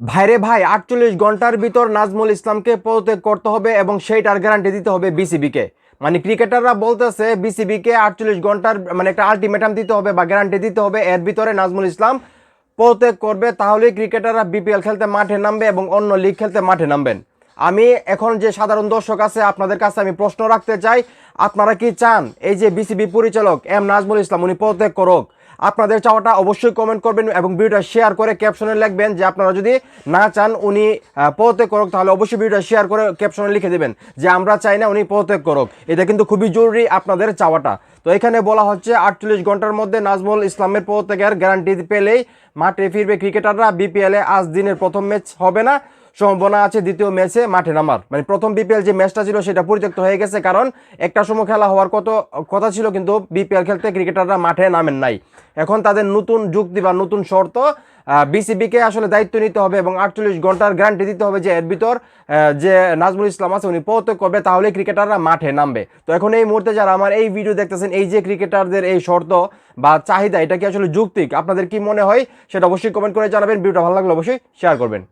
ভাইরে ভাই ৪৮ ঘন্টার ভিতর নাজমুল ইসলামকে পদত্যাগ করতে হবে এবং সেইটার গ্যারান্টি দিতে হবে বিসিবিকে। মানে ক্রিকেটাররা বলতেছে বিসিবিকে ৪৮ ঘন্টার মানে একটা আলটিমেটাম দিতে হবে বা গ্যারান্টি দিতে হবে, এর ভিতরে নাজমুল ইসলাম পদত্যাগ করবে, তাহলেই ক্রিকেটাররা বিপিএল খেলতে মাঠে নামবে এবং অন্য লিগ খেলতে মাঠে নামবেন। আমি এখন যে সাধারণ দর্শক আছে আপনাদের কাছে আমি প্রশ্ন রাখতে চাই, আপনারা কি চান এই যে বিসিবি পরিচালক এম নাজমুল ইসলাম উনি পদত্যাগ করুক? আপনাদের চাওয়াটা অবশ্যই কমেন্ট করবেন এবং ভিডিওটা শেয়ার করে ক্যাপশনে লিখবেন যে আপনারা যদি না চান উনি পদত্যাগ করুক, তাহলে অবশ্যই ভিডিওটা শেয়ার করে ক্যাপশনে লিখে দেবেন যে আমরা চাই না উনি পদত্যাগ করুক। এটা কিন্তু খুবই জরুরি আপনাদের চাওয়াটা। তো এখানে বলা হচ্ছে ৪৮ ঘন্টার মধ্যে নাজমুল ইসলামের পদত্যাগের গ্যারান্টি পেলেই মাঠে ফিরবে ক্রিকেটাররা। বিপিএলে আজ দিনের প্রথম ম্যাচ হবে না, সম্ভাবনা আছে দ্বিতীয় ম্যাচে মাঠে নামার। মানে প্রথম বিপিএল যে ম্যাচটা ছিল সেটা পরিত্যক্ত হয়ে গেছে, কারণ একটা সময় খেলা হওয়ার কথা ছিল, কিন্তু বিপিএল খেলতে ক্রিকেটাররা মাঠে নামেন নাই। এখন তাদের নতুন যুক্তি বা নতুন শর্ত, বিসিবিকে আসলে দায়িত্ব নিতে হবে এবং ৪৮ ঘন্টার গ্যারান্টি দিতে হবে যে এর ভিতর যে নাজমুল ইসলাম আছে উনি পদত্যাগ করবে, তাহলে ক্রিকেটাররা মাঠে নামবে। তো এখন এই মুহূর্তে যারা আমার এই ভিডিও দেখতেছেন, এই যে ক্রিকেটারদের এই শর্ত বা চাহিদা, এটা কি আসলে যৌক্তিক? আপনাদের কি মনে হয় সেটা অবশ্যই কমেন্ট করে জানাবেন। ভিডিওটা ভালো লাগলে অবশ্যই শেয়ার করবেন।